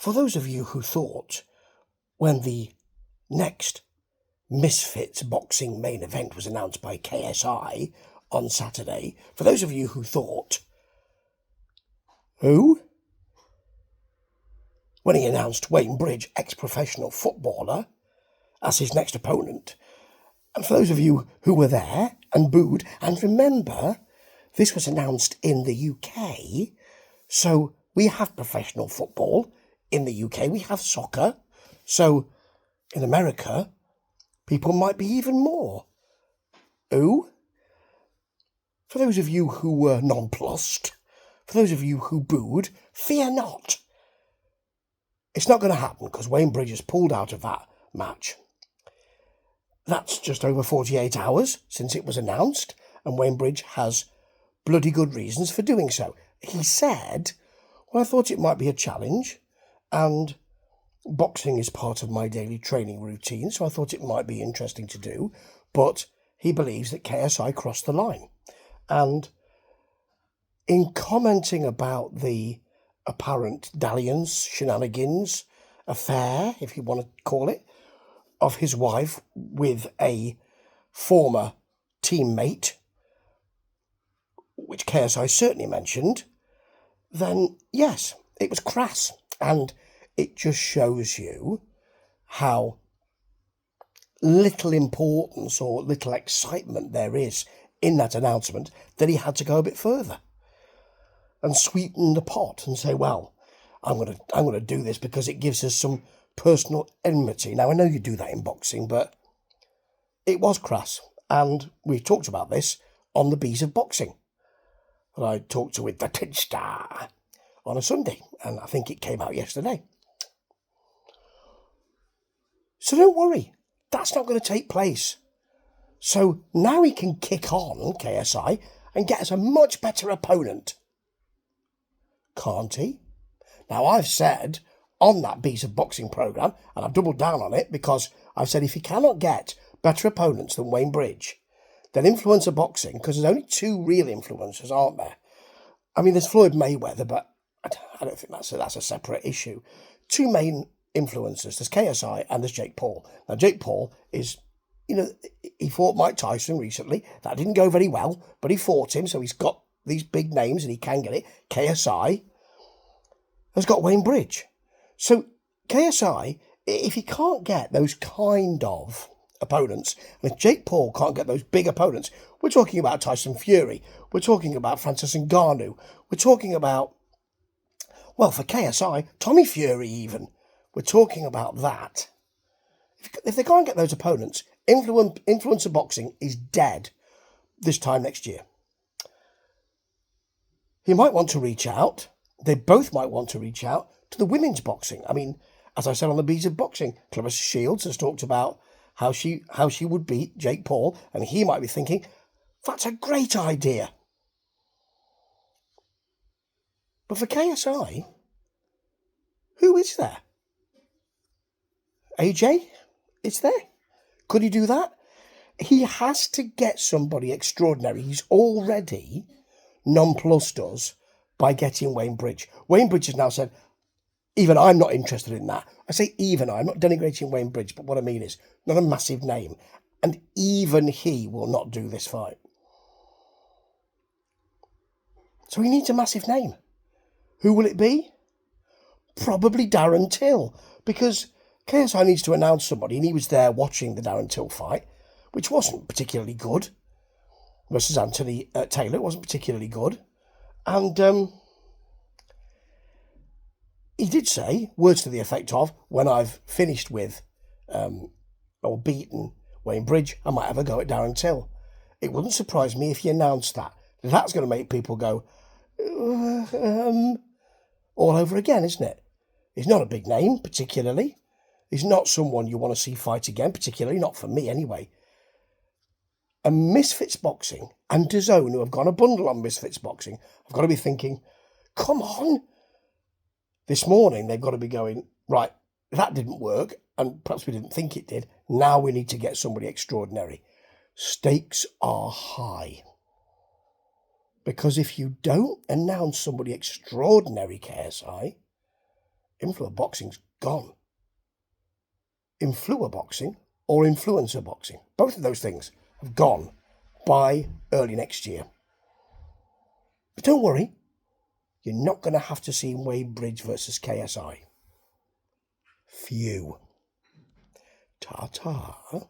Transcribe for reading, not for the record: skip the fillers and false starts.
For those of you who thought when the next Misfits boxing main event was announced by KSI on Saturday, for those of you who thought, who? When he announced Wayne Bridge, ex-professional footballer, as his next opponent. And for those of you who were there and booed, and remember, this was announced in the UK, so we have professional football in the UK, we have soccer, so in America, people might be even more. Ooh. For those of you who were nonplussed, for those of you who booed, fear not. It's not going to happen because Wayne Bridge has pulled out of that match. That's just over 48 hours since it was announced, and Wayne Bridge has bloody good reasons for doing so. He said, well, I thought it might be a challenge, and boxing is part of my daily training routine, so I thought it might be interesting to do, but he believes that KSI crossed the line. And in commenting about the apparent dalliance, shenanigans, affair, if you want to call it, of his wife with a former teammate, which KSI certainly mentioned, then yes, it was crass. And it just shows you how little importance or little excitement there is in that announcement that he had to go a bit further and sweeten the pot and say, well, I'm going to do this because it gives us some personal enmity. Now, I know you do that in boxing, but it was crass. And we talked about this on the Bees of Boxing. And I talked with the Tin Star on a Sunday, and I think it came out yesterday. So don't worry, that's not going to take place. So now he can kick on, KSI, and get us a much better opponent. Can't he? Now, I've said on that Bees of Boxing programme, and I've doubled down on it because I've said if he cannot get better opponents than Wayne Bridge, then influencer boxing, because there's only two real influencers, aren't there? I mean, there's Floyd Mayweather, but I don't think that's a separate issue. Two main influencers, there's KSI and there's Jake Paul. Now, Jake Paul is, he fought Mike Tyson recently. That didn't go very well, but he fought him, so he's got these big names and he can get it. KSI has got Wayne Bridge. So KSI, if he can't get those kind of opponents, and if Jake Paul can't get those big opponents, we're talking about Tyson Fury, we're talking about Francis Ngannou, we're talking about, well, for KSI, Tommy Fury even, we're talking about that. If they can't get those opponents, influencer boxing is dead this time next year. He might want to reach out, they both might want to reach out to the women's boxing. I mean, as I said on the Bees of Boxing, Clarissa Shields has talked about how she would beat Jake Paul, and he might be thinking, that's a great idea. But for KSI, who is there? AJ? Is there? Could he do that? He has to get somebody extraordinary. He's already nonplussed us by getting Wayne Bridge. Wayne Bridge has now said, even I'm not interested in that. I say even I'm not denigrating Wayne Bridge, but what I mean is not a massive name. And even he will not do this fight. So he needs a massive name. Who will it be? Probably Darren Till, because KSI needs to announce somebody, and he was there watching the Darren Till fight, which wasn't particularly good, versus Anthony Taylor. It wasn't particularly good. And he did say, words to the effect of, when I've finished with or beaten Wayne Bridge, I might have a go at Darren Till. It wouldn't surprise me if he announced that. That's going to make people go, all over again, isn't it? He's not a big name, particularly. He's not someone you want to see fight again, particularly not for me anyway. And Misfits Boxing and DAZN, who have gone a bundle on Misfits Boxing, have got to be thinking, come on. This morning, they've got to be going, right, that didn't work, and perhaps we didn't think it did. Now we need to get somebody extraordinary. Stakes are high. Because if you don't announce somebody extraordinary, KSI, Influencer boxing's gone. Influencer boxing or influencer boxing, both of those things have gone by early next year. But don't worry, you're not going to have to see Weybridge versus KSI. Phew. Ta-ta.